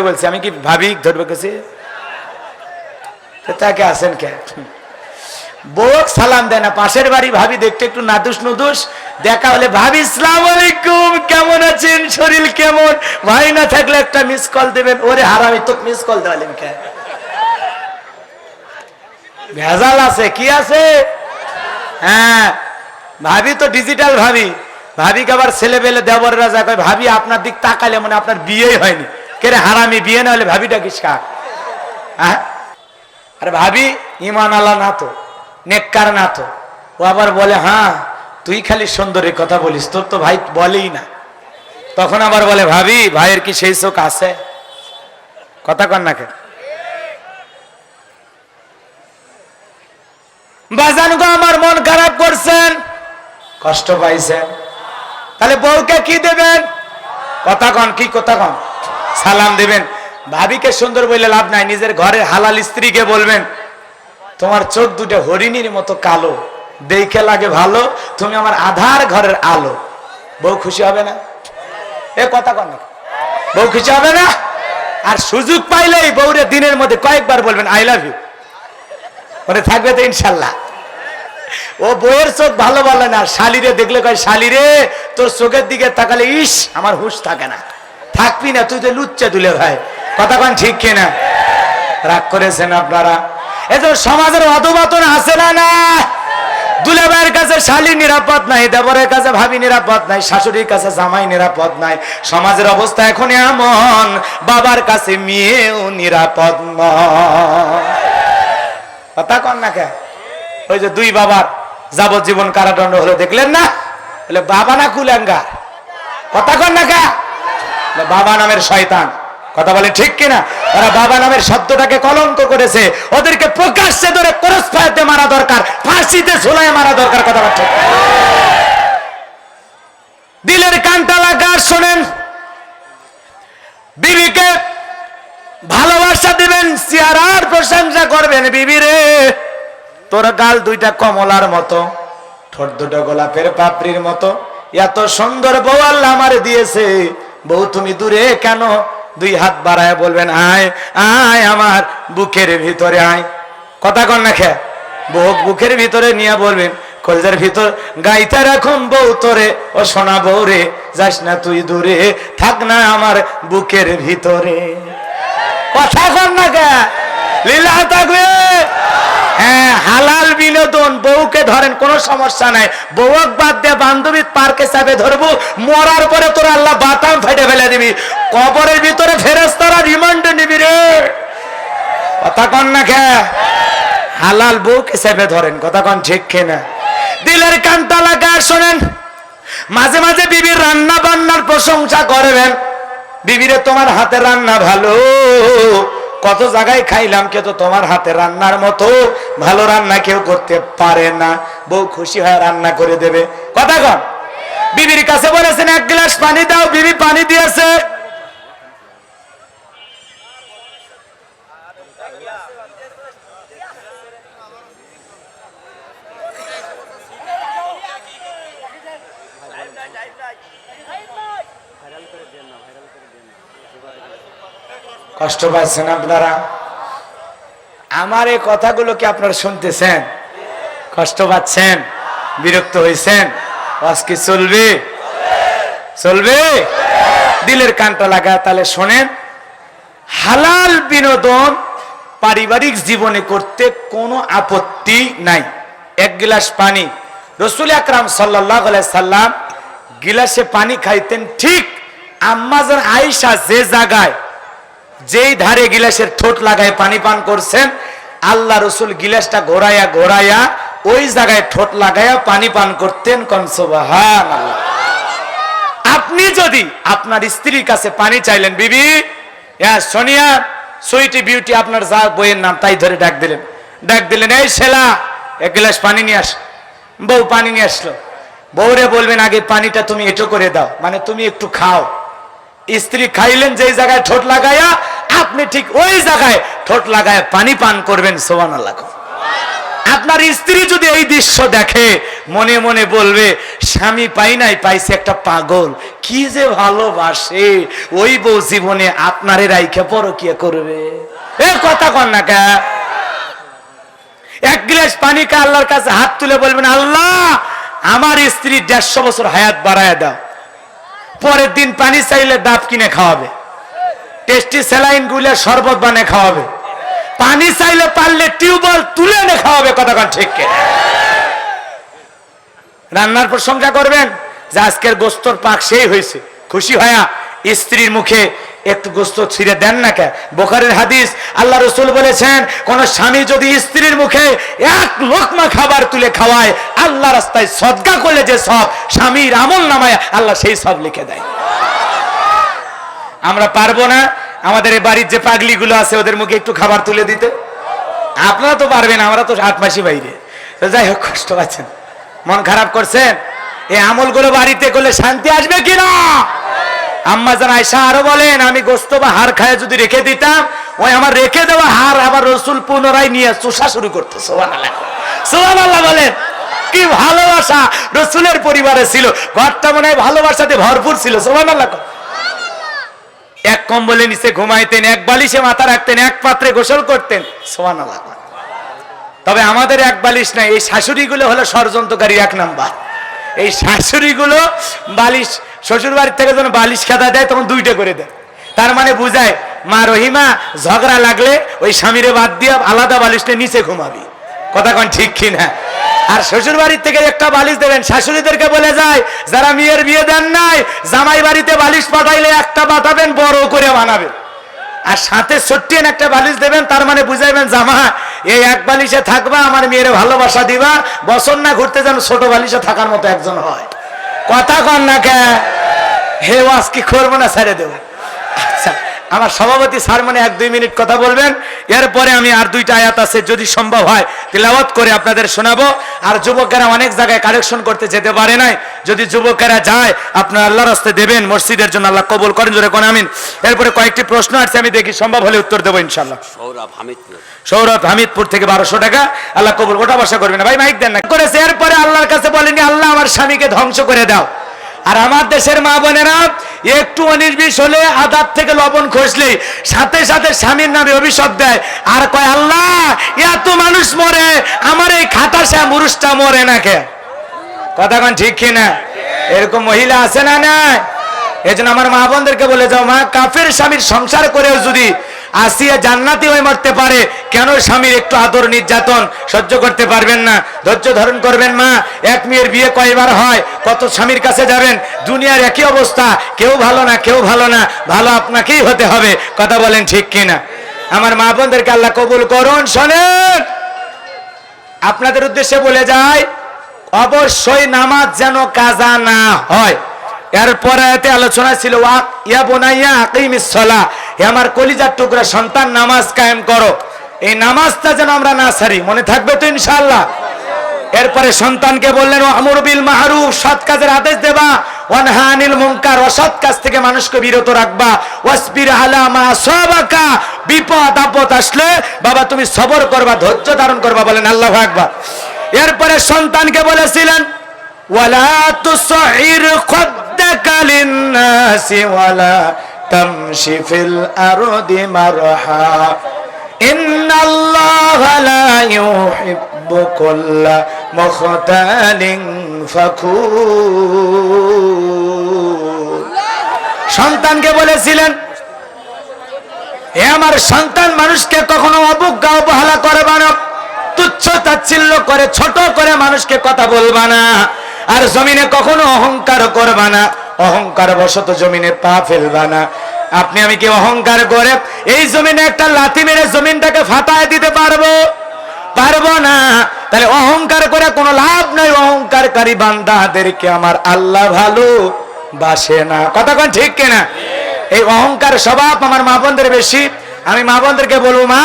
বলছি, আমি কি ভাবি ধরবে গেছি? তাকে আসেন কে? বউ সালাম দেয় না, পাশের বাড়ি ভাবি দেখতে একটু নাদুস নুদুস, দেখা হলে ভাবি আসসালামু আলাইকুম, কেমন আছেন, শরীর কেমন, ভাই না থাকলে একটা মিস কল দেবেন। ওরে হারামি, তো মিস কল দেওয়ালেন কে? ভেজাল আছে, কি আছে? হ্যাঁ, ভাবি তো ডিজিটাল ভাবি। ভাবিকে আবার ছেলে বেলে দেবররা যা কয়, ভাবি আপনার দিক তাকালে মানে আপনার বিয়েই হয়নি। কে রে হারামি, বিয়ে না হলে ভাবিটা কিস কাক? হ্যাঁ, আরে ভাবি ইমান আল্লাহ না তো, নেককার না তো। ও আবার বলে, হ্যাঁ তুই খালি সুন্দরী কথা বলিস, তোর তো ভাই বলেই না। তখন আবার বলে, ভাবি ভাইয়ের কি সেই চোখ আছে? কথা কন না কেন? বাজান গো, আমার মন খারাপ করছেন, কষ্ট পাইছেন, তাহলে বউকে কি দেবেন? কথা কন, কি কথা কন? সালাম দেবেন। ভাবিকে সুন্দর বললে লাভ নাই, নিজের ঘরের হালাল স্ত্রীকে বলবেন, তোমার চোখ দুটো হরিণীর মতো কালো, দেখে লাগে ভালো, তুমি আমার আধার ঘরের আলো। বউ খুশি হবে না? এ কথা কন না, বউ খুশি হবে না? আর সুযোগ পাইলেই বউরে দিনের মধ্যে কয়েকবার বলবেন আই লাভ ইউ, মানে থাকবে তো ইনশাল্লাহ। ও বউয়ের চোখ ভালো বলে না, শালিরে দেখলে কয়, শালিরে তোর চোখের দিকে তাকালে ইস আমার হুঁশ থাকে না। থাকবি না তুই তো লুচ্চা তুলে ভাই। কথা কন ঠিক কিনা? রাগ করেছেন আপনারা? এই যে সমাজের অধপতন আছে না? না, দুলে ভাইয়ের কাছে শালি নিরাপদ নাই, দেবরের কাছে ভাবি নিরাপদ নাই, শাশুড়ির কাছে জামাই নিরাপদ নাই। সমাজের অবস্থা এখন এমন, বাবার কাছে মেয়েও নিরাপদ নয়। কথা কন না কে? ওই যে দুই বাবার যাবজ্জীবন কারাদণ্ড হলো, দেখলেন না? বলে বাবা না কুলাঙ্গার। কথা কন না কে? বাবা নামের শয়তান। কথা বলে ঠিক কিনা? ওরা বাবা নামের শব্দটাকে কলঙ্ক করেছে, ওদেরকে প্রকাশ্যে ধরে ক্রস ফায়ারে মারা দরকার, ফাঁসিতে ঝুলায় মারা দরকার। কথা বলে ঠিক? দিলের কানটা লাগা শোনেন, বিবিকে ভালোবাসা দিবেন, চেহারার প্রশংসা করবেন। বিবি রে, তোর গাল দুইটা কমলার মতো, ঠোঁট দুটো গোলাপের পাপড়ির মতো, এত সুন্দর বউ আল্লাহ আমারে দিয়েছে। বউ তুমি দূরে কেন? দুই হাত বাড়ায় বলবেন, আয় আয় আমার বুকের ভিতরে আয়। কথা কন না খে? বউ বুকের ভিতরে নিয়ে বলবেন, কলজার ভিতর গাইতে রাখুন বউ তোরে, ও সোনা বউ রে, যাস না তুই দূরে, থাক না আমার বুকের ভিতরে। কথা কন না কে? লীলা থাকবে। হ্যাঁ, হালাল বিনোদন। বউকে ধরেন, কোনো সমস্যা নাই, বউক বাদ দিয়ে বান্ধবী পার্কে চাপে ধরবো, মরার পরে তোর আল্লাহ বাতাম ফেটে ফেলে দিবি, কবরের ভিতরে ফেরেশতারা রিমান্ডে নিবি রে। কথা কন না কে? হালাল বউকে চাপে ধরেন। কথা কন ঠিক কিনা? দিলের কানটা লাগা শোনেন, মাঝে মাঝে বিবির রান্না বান্নার প্রশংসা করবেন। বিবিরে, তোমার হাতে রান্না ভালো, কত জায়গায় খাইলাম, কিন্তু তোমার হাতে রান্নার মতো ভালো রান্না কেউ করতে পারে না। বউ খুশি হয়ে রান্না করে দেবে। কথা কন। বিবির কাছে বলেছেন এক গ্লাস পানি দাও, বিবি পানি দিয়েছে। কষ্ট পাচ্ছেন আপনারা? আমার এই কথাগুলো কি আপনারা শুনতেছেন? কষ্ট পাচ্ছেন? বিরক্ত হয়েছেন? আজকে চলবে? চলবে? দিলের কানটা লাগা তাহলে শোনেন, হালাল বিনোদন পারিবারিক জীবনে করতে কোনো আপত্তি নাই। এক গ্লাস পানি, রাসূল আকরাম সাল্লাল্লাহু আলাইহি সাল্লাম গিলাসে পানি খাইতেন, ঠিক আম্মাজান আয়েশা যে জায়গায়, যেই ধারে গিলাসের ঠোঁট লাগায় পানি পান করছেন, আল্লাহ রসুল গিলাসটা ঘোরাইয়া ঘোরাইয়া ওই জায়গায় ঠোঁট লাগাইয়া পানি পান করতেন। কোন সুবহানাল্লাহ। আপনি যদি আপনার স্ত্রীর কাছে পানি চাইলেন, বিবি, সোনিয়া, সুইটি বিউটি, আপনার যা বইয়ের নাম তাই ধরে ডাক দিলেন, এই শেলা এক গ্লাস পানি নিয়ে আস। বউ পানি নিয়ে আসলো। বউরে বলবেন, আগে পানিটা তুমি এটো করে দাও, মানে তুমি একটু খাও। স্ত্রী খাইলেন যেই জায়গায় ঠোঁট লাগাইয়া, আপনি ঠিক ওই জায়গায় ঠোঁট লাগায় পানি পান করবেন। সুবহানাল্লাহ। আপনার স্ত্রী যদি এই দৃশ্য দেখে, মনে মনে বলবে স্বামী পাই নাই, পাইছে একটা পাগল, কি যে ভালোবাসে, ওই বউ জীবনে আপনারে রাইখে পরকিয়া করবে। এ কথা কন না কে? এক গ্লাস পানি কা আল্লাহর কাছে হাত তুলে বলবেন, আল্লাহ আমার স্ত্রী 150 বছর হায়াত বাড়ায় দাও। পরের দিন পানি চাইলে ডাব কিনে খাওয়াবে, টেস্টি স্যালাইন গুলে শরবত বানিয়ে খাওয়াবে, পানি চাইলে পারলে টিউবওয়েল তুলে এনে খাওয়াবে। কথা কন ঠিক কে? রান্নার প্রশংসা করবেন যে আজকের গোস্তর পাক সেই হয়েছে, খুশি হয়া স্ত্রীর মুখে একটু গোস্ত ছিঁড়ে দেন না কে? বুখারীর হাদিস, আল্লাহ রাসূল বলেছেন কোন স্বামী যদি স্ত্রীর মুখে এক লোকমা খাবার তুলে খাওয়ায়, আল্লাহ রাস্তায় সদকা করলে যে সব স্বামীর আমল নামায় আল্লাহ সেই সব লিখে দেয়। আমরা পারবো না আমাদের এই বাড়ির যে পাগলিগুলো আছে ওদের মুখে একটু খাবার তুলে দিতে? আপনারা তো পারবেন, আমরা তো 8 মাসই বাইরে। যাই হোক, কষ্ট পাচ্ছেন, মন খারাপ করছেন, এই আমলগুলো বাড়িতে করলে শান্তি আসবে কিনা? আম্মা জান আয়েশা আরো বলেন, আমি গোস্ত বা হাড় খায় যদি রেখে দিতাম, ওই আমার রেখে দেওয়া হাড় আবার রাসূল পুনরায় নিয়ে চুষা শুরু করতো। সুবহানাল্লাহ, সুবহানাল্লাহ বলেন। কি ভালোবাসা রাসূলের পরিবারে ছিল, ঘরটা মনে হয় ভালোবাসাতে ভরপুর ছিল। সুবহানাল্লাহ। এক কম্বলে নিচে ঘুমাইতেন, এক বালিশে মাথা রাখতেন, এক পাত্রে গোসল করতেন। সুবহানাল্লাহ। তবে আমাদের এক বালিশ নাই, এই শাশুড়িগুলো হলো ষড়যন্ত্রকারী 1 নাম্বার। এই শাশুড়িগুলো বালিশ, শ্বশুর বাড়ির থেকে যখন বালিশ খাতা দেয় তখন 2টা করে দেয়। তার মানে বুঝায় মা রহিমা ঝগড়া লাগলে ওই স্বামীরে বাদ দিয়ে আলাদা বালিশটা নিচে ঘুমাবি। কথা কন ঠিক কিনা? আর শ্বশুর বাড়ির থেকে একটা বালিশ দেবেন, শাশুড়িদেরকে বলে যায় যারা মেয়ের বিয়ে দেন নাই, জামাই বাড়িতে বালিশ পাঠাইলে একটা পাঠাবেন বড় করে বানাবেন, আর সাথে ছোট্ট একটা বালিশ দেবেন। তার মানে বুঝাইবেন জামা এই এক বালিশে থাকবা, আমার মেয়ের ভালোবাসা দিবা, বছর না ঘুরতে যেন ছোট বালিশে থাকার মতো একজন হয়। কথা কন না কে? হে ওয়াজ কি করবো না ছেড়ে দেবো? আচ্ছা, আমার সভাপতি স্যার মানে 1-2 মিনিট কথা বলবেন, এরপরে আমি আর 2টা আয়াত আছে যদি সম্ভব হয় তিলাওয়াত করে আপনাদের শোনাবো। আর যুবকেরা অনেক জায়গায় কালেকশন করতে যেতে পারে নাই, যদি যুবকেরা যায় আপনার আল্লাহর রাস্তায় দেবেন, মসজিদের জন্য আল্লাহ কবুল করেন, জোরে কোন আমিন। এরপরে কয়েকটি প্রশ্ন আছে, আমি দেখি সম্ভব হলে উত্তর দেবো ইনশাআল্লাহ। সৌরভ হামিদপুর থেকে 1200 টাকা, আল্লাহ কবুল। ওটা বসা করবে না ভাই, মাইক দেন না করেছে। এরপরে আল্লাহর কাছে বলেনি আল্লাহ আমার স্বামীকে ধ্বংস করে দাও। আর আমার দেশের মা বোনেরা একটু 19-20 হলে আদাব থেকে লবণ খসলেই সাথে সাথে স্বামীর নামে অভিশাপ দেয়, আর কয় আল্লাহ এত মানুষ মরে, আমার এই খাটাসা মুরুষটা মরে না কে? কথা কন ঠিক কিনা? এরকম মহিলা আছে না? না। এজন্য আমার মা বোনদেরকে বলে যাও, মা কাফের স্বামীর সংসার করেও যদি আসিয়া জান্নাতি হয়ে মরতে পারে, কেন স্বামীর একটু আদর নির্যাতন সহ্য করতে পারবেন না? ধৈর্য ধারণ করবেন। মা, এক মেয়ের বিয়ে কয়বার হয়, কত স্বামীর কাছে যাবেন, দুনিয়ার একই অবস্থা, কেউ ভালো না, কেউ ভালো না, ভালো আপনাকেই হতে হবে। কথা বলেন ঠিক কিনা? আমার মা বোনদেরকে আল্লাহ কবুল করুন। শোনেন, আপনাদের উদ্দেশ্যে বলে যায় অবশ্যই নামাজ যেন কাজা না হয়। এরপরে আলোচনা ছিল ইয়া বুনাইয়া আকিমিস সালাহ, হে আমার কলিজার টুকরা সন্তান নামাজ কায়েম করো। এই নামাজটা যেন আমরা না ছাড়ি, মনে থাকবে তো ইনশাআল্লাহ? এরপরে সন্তানকে বললেন আমর বিল মারুফ, সৎ কাজের আদেশ দেবা, ওয়ানহা আনিল মুনকার, অসৎ কাজ থেকে মানুষকে বিরত রাখবা, ওয়াসবির আলা মা সাবাকা, বিপদ আপদ আসলে বাবা তুমি সবর করবা, ধৈর্য ধারণ করবা। বলেন আল্লাহু আকবার। এরপরে সন্তানকে বলেছিলেন ওয়ালা তুসহির খাদ্দাকা লিন্নাসি ওয়ালা তামশি ফিল আরদি মারহা, ইন্নাল্লাহা লা ইউহিব্বু কুল্লা মুখতালিন ফাখুর। সন্তানকে বলেছিলেন হে আমার সন্তান, মানুষকে কখনো অবজ্ঞা অবহেলা করবা না, তুচ্ছ তাচ্ছিল্য করে ছোট করে মানুষকে কথা বলবা না, আর জমিনে কখনো অহংকার করবা না, অহংকার বশত জমিনে পা ফেলবা না। আপনি আমি কি অহংকার করে এই জমিনে একটা লাথি মেরে জমিনটাকে ফাটায় দিতে পারবো? পারবো না। তাহলে অহংকার করে কোনো লাভ নাই। অহংকারকারী বান্দাদেরকে আমার আল্লাহ ভালোবাসে না। কথা কোন ঠিক কিনা? এই অহংকার স্বভাব আমার মা বোনদের বেশি। আমি মা বোনদেরকে বলবো, মা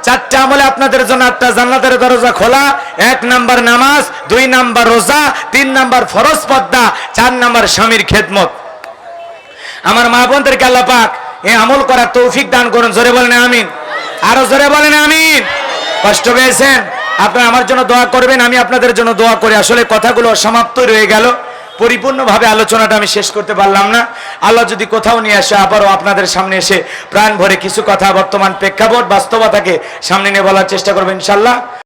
4টা আমলে আপনাদের জন্য 8টা জান্নাতের দরজা খোলা। 1 নাম্বার নামাজ, 2 নাম্বার রোজা, 3 নাম্বার ফরজ পর্দা, 4 নাম্বার স্বামীর খেদমত। আমার মা বোনদেরকে আল্লাহ পাক এই আমল করার তৌফিক দান করুন। জোরে বলেন আমিন, আরো জোরে বলেন আমিন। কষ্ট পেয়েছেন? আপনারা আমার জন্য দোয়া করবেন, আমি আপনাদের জন্য দোয়া করি। আসলে কথাগুলো সমাপ্ত রয়ে গেল, পরিপূর্ণভাবে আলোচনাটা আমি শেষ করতে পারলাম না। আল্লাহ যদি কোথাও নিয়ে আসে, আবারও আপনাদের সামনে এসে প্রাণ ভরে কিছু কথা বর্তমান প্রেক্ষাপট বাস্তবতাকে সামনে নিয়ে বলার চেষ্টা করবেন ইনশাল্লাহ।